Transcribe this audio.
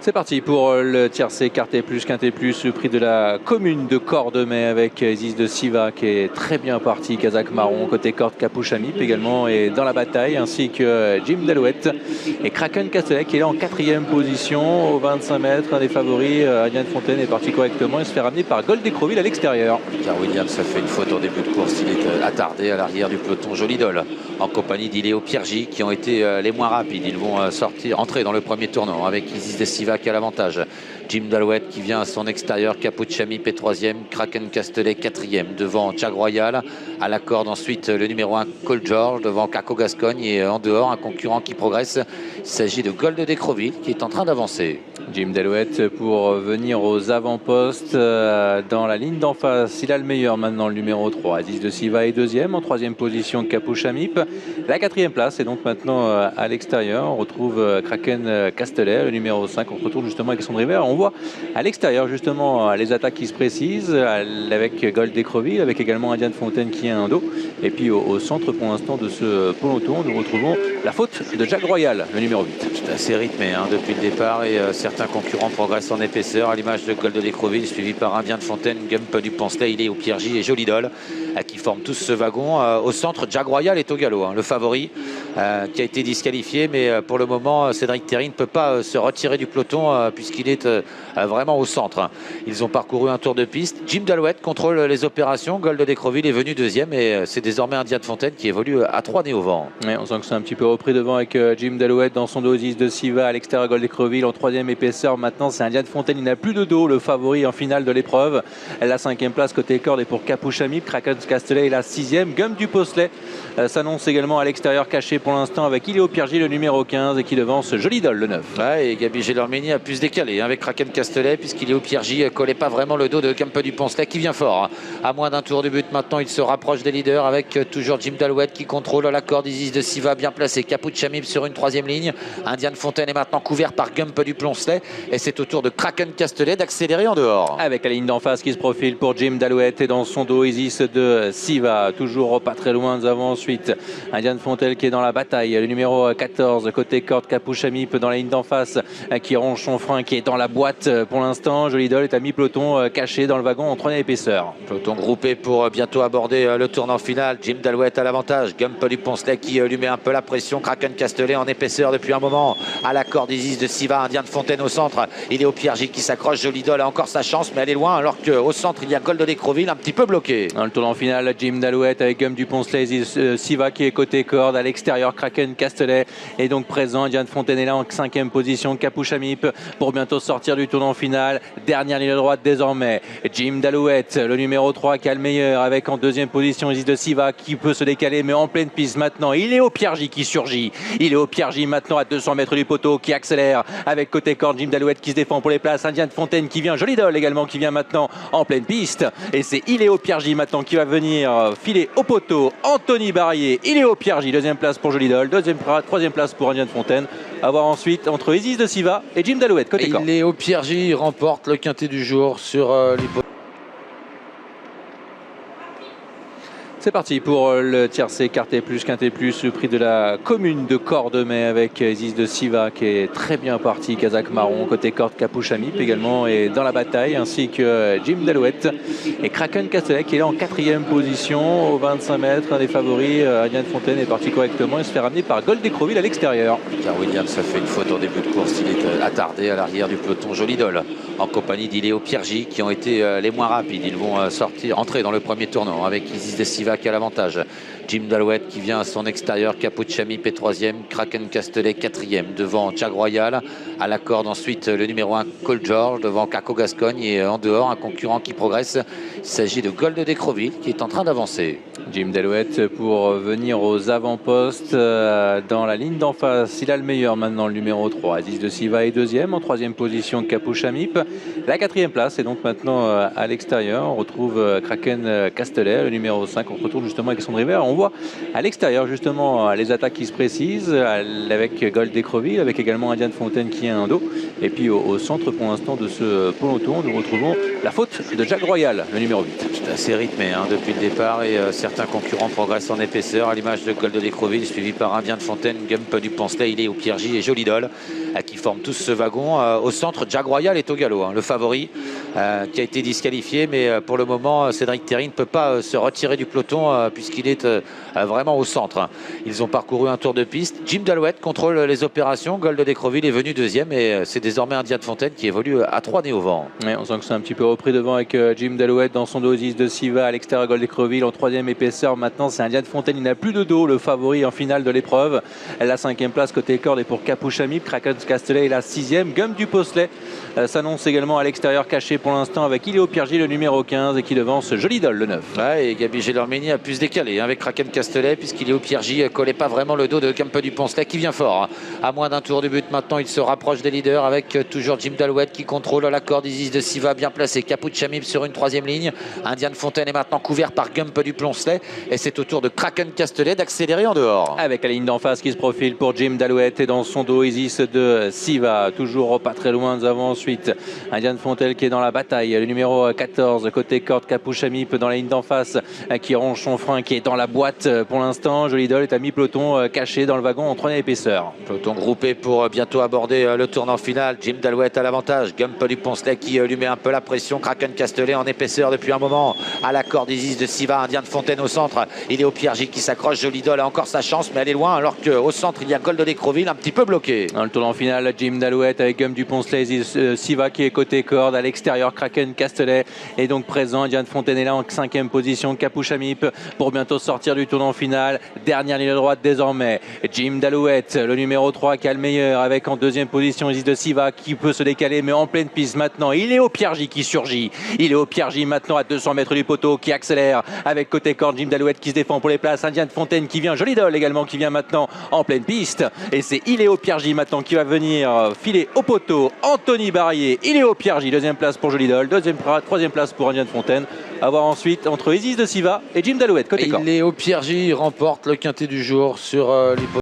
C'est parti pour le tiercé Quartet Plus, Quintet Plus, le prix de la commune de Cordemais avec Isis de Siva qui est très bien parti, Kazakh Marron, côté corde Capuche Amip également est dans la bataille, ainsi que Jim Dalouette et Kraken Castellet qui est là en 4e position, aux 25 mètres, un des favoris, Adrien Fontaine est parti correctement et se fait ramener par Gold Décroville à l'extérieur. Car Williams a fait une faute en début de course, il est attardé à l'arrière du peloton Jolidol en compagnie d'Iléo Piergi qui ont été les moins rapides. Ils vont entrer dans le premier tournant avec Isis de Siva qui a l'avantage. Jim Dalouette qui vient à son extérieur, Capuche Amip est 3e, Kraken Castellet 4e, devant Jag Royal, à la corde ensuite le numéro 1 Cole George, devant Caco Gascogne et en dehors un concurrent qui progresse. Il s'agit de Gold Décroville qui est en train d'avancer. Jim Dalouette pour venir aux avant-postes dans la ligne d'en face. Il a le meilleur maintenant, le numéro 3. Isis de Siva est 2e, en 3e position Capuche Amip. La 4e place est donc maintenant à l'extérieur. On retrouve Kraken Castellet, le numéro 5. On se retrouve justement avec son river. On voit à l'extérieur justement les attaques qui se précisent avec Gold Décroville, avec également Adrien Fontaine qui a un dos. Et puis au centre pour l'instant de ce peloton, nous retrouvons la faute de Jag Royal, le numéro 8. C'est assez rythmé depuis le départ et certains concurrents progressent en épaisseur, à l'image de Gold Décroville suivi par Adrien Fontaine, Gump du Poncelet, Iléo Piergi et Jolidol qui forment tous ce wagon. Au centre, Jag Royal est au galop, le favori qui a été disqualifié, mais pour le moment Cédric Terry ne peut pas se retirer du peloton puisqu'il est vraiment au centre. Ils ont parcouru un tour de piste. Jim Dalouette contrôle les opérations. Gold Décroville est venu 2e et c'est désormais Adrien Fontaine qui évolue à 3 nez au vent. Ouais, on sent que c'est un petit peu repris devant avec Jim Dalouette dans son dos, Isis de Siva à l'extérieur, Gold Décroville en 3e épaisseur. Maintenant c'est Adrien Fontaine, il n'a plus de dos, le favori en finale de l'épreuve. La 5e place côté corde est pour Capuche Amip. Kraken Castellet est la 6e. Gump du Poncelet s'annonce également à l'extérieur, caché pour l'instant avec Iléo Piergi le numéro 15 et qui devance Jolidol le 9. Ouais, et Gabi Gelormini a pu se décaler avec Kraken Castellet puisqu'Iléo Piergi collait pas vraiment le dos de Gump du Poncelet qui vient fort. À moins d'un tour du but maintenant, il se rapproche des leaders avec toujours Jim Dalouette qui contrôle la corde. Isis de Siva bien placé, Capuche Amip sur une 3e ligne. Adrien Fontaine est maintenant couvert par Gump du Poncelet et c'est au tour de Kraken Castellet d'accélérer en dehors. Avec la ligne d'en face qui se profile pour Jim Dalouette et dans son dos Isis de Siva, toujours pas très loin. Nous avons ensuite Adrien Fontaine qui est dans la bataille, le numéro 14 côté corde, Capuche Amip dans la ligne d'en face qui ronge son frein, qui est dans la boîte pour l'instant. Jolidol est à mi-peloton caché dans le wagon en 3e épaisseur. Peloton groupé pour bientôt aborder le tournant final. Jim Dalouette à l'avantage, Gump du Poncelet qui lui met un peu la pression. Kraken Castellet en épaisseur depuis un moment à la corde. Isis de Siva, Adrien Fontaine au centre, il est au Piergi qui s'accroche. Jolidol a encore sa chance mais elle est loin, alors qu'au centre il y a Gold Décroville un petit peu bloqué. Dans le tournant final, Jim Dalouette avec Gump du Poncelet, Isis Siva qui est côté corde, à l'extérieur Kraken Castellet est donc présent. Adrien Fontaine est là en 5e position, Capuche Amip pour bientôt sortir du tournant final. Dernière ligne droite désormais, Jim Dalouette, le numéro 3 qui a le meilleur, avec en 2e position Isis de Siva qui peut se décaler mais en pleine piste maintenant. Il est au Piergi qui surgit, il est au Piergi maintenant à 200 mètres du poteau qui accélère avec côté corde Jim Dalouette qui se défend pour les places. Adrien Fontaine qui vient, Jolidol également qui vient maintenant en pleine piste et c'est Iléo Piergi maintenant qui va venir filer au poteau. Anthony Barrier, Iléo Piergi, 2e place pour Jolidol, 3e place pour Adrien Fontaine. À voir ensuite entre Isis de Siva et Jim Dalouette côté corde. Iléo Piergi remporte le quintet du jour sur l'hypothèse. C'est parti pour le tiercé Quartet Plus, Quintet Plus, le prix de la commune de Cordemais avec Isis de Siva qui est très bien parti, Kazakh Marron, côté corde Capuche Amip également est dans la bataille, ainsi que Jim Dalouette et Kraken Castellet qui est là en 4e position, aux 25 mètres, un des favoris, Adrien Fontaine est parti correctement et se fait ramener par Gold Décroville à l'extérieur. Car Williams a fait une faute en début de course, il est attardé à l'arrière du peloton Jolidol en compagnie d'Iléo Piergi qui ont été les moins rapides. Ils vont entrer dans le premier tournant avec Isis de Siva qui a l'avantage. Jim Dalouette qui vient à son extérieur, Capuche Amip est 3e, Kraken Castellet 4e, devant Jag Royal, à la corde ensuite le numéro 1 Cole George, devant Caco Gascogne et en dehors un concurrent qui progresse. Il s'agit de Gold Décroville qui est en train d'avancer. Jim Dalouette pour venir aux avant-postes dans la ligne d'en face. Il a le meilleur maintenant, le numéro 3. Isis de Siva est 2e, en 3e position Capuche Amip. La 4e place est donc maintenant à l'extérieur. On retrouve Kraken Castellet, le numéro 5. On se retrouve justement avec son river. On On voit à l'extérieur justement les attaques qui se précisent avec Gold d'Écreville, avec également Indian Fontaine qui a un dos. Et puis au centre pour l'instant de ce peloton, nous retrouvons la faute de Jack Royal, le numéro 8. C'est assez rythmé depuis le départ et certains concurrents progressent en épaisseur, à l'image de Gold d'Écreville, suivi par Indian Fontaine, Gump du Poncelet, il est au Piergy et Jolidol qui forment tous ce wagon. Au centre, Jack Royal est au galop, le favori qui a été disqualifié, mais pour le moment, Cédric Terry ne peut pas se retirer du peloton puisqu'il est vraiment au centre. Ils ont parcouru un tour de piste. Jim Dalouette contrôle les opérations. Gold d'Écreville est venu deuxième et c'est désormais Indian Fontaine qui évolue à 3 nez au vent. Ouais, on sent que c'est un petit peu repris devant avec Jim Dalouette dans son dosis de Siva à l'extérieur. Gold d'Écreville en troisième épaisseur. Maintenant, c'est Indian Fontaine. Il n'a plus de dos, le favori en finale de l'épreuve. La cinquième place côté corde est pour Capuchamip. Kraken Castellet est la sixième. Gump du Poncelet s'annonce également à l'extérieur, caché pour l'instant avec Iléo Piergy, le numéro 15, et qui devance Jolidol, le 9. Ouais, et Gabi Gelormini a pu se décaler avec Kraken Castellet, puisqu'Iléo Piergy collait pas vraiment le dos de Gump du Poncelet qui vient fort. À moins d'un tour du but maintenant, il se rapproche des leaders avec toujours Jim Dalouette qui contrôle la corde. Isis de Siva bien placé. Capuchamip sur une troisième ligne. Indian Fontaine est maintenant couvert par Gump du Poncelet et c'est au tour de Kraken Castellet d'accélérer en dehors. Avec la ligne d'en face qui se profile pour Jim Dalouette et dans son dos Isis de Siva, toujours pas très loin. Nous avons ensuite Indian Fontaine qui est dans la bataille, le numéro 14 côté corde. Capuchamip dans la ligne d'en face qui ronge son frein, qui est dans la boîte pour l'instant. Jolidol est à mi-peloton caché dans le wagon en troisième épaisseur. Peloton groupé pour bientôt aborder le tournant final. Jim Dalouette à l'avantage. Gump du Poncelet qui lui met un peu la pression. Kraken Castellet en épaisseur depuis un moment à la corde. Isis de Siva, Indian Fontaine au centre. Il est au Piergy qui s'accroche. Jolidol a encore sa chance, mais elle est loin, alors qu'au centre il y a Gold d'Écreville un petit peu bloqué. Dans le tournant final, Jim Dalouette avec Gump du Poncelet, Siva qui est côté corde. À l'extérieur, Kraken Castellet est donc présent. Indian Fontaine est là en cinquième position. Capuchamip pour bientôt sortir du tournant final. Dernière ligne droite désormais. Jim Dalouette, le numéro 3 qui a le meilleur, avec en deuxième position Isis de Siva qui peut se décaler, mais en pleine piste maintenant. Il est au Piergy qui surgit. Il est au Piergy maintenant à 200 mètres du poteau qui accélère avec côté corde. Jim Dalouette qui se défend pour les places. Indian Fontaine qui vient. Jolidol également qui vient maintenant en pleine piste. Et c'est Iléo Piergy maintenant qui va venir filer au poteau. Anthony Barrier, Iléo Piergy, deuxième place pour Jolidol, troisième place pour Indian Fontaine. À voir ensuite entre Isis de Siva et Jim Dalouette côté corde. Iléo Piergy remporte le quintet du jour sur l'hypothèse.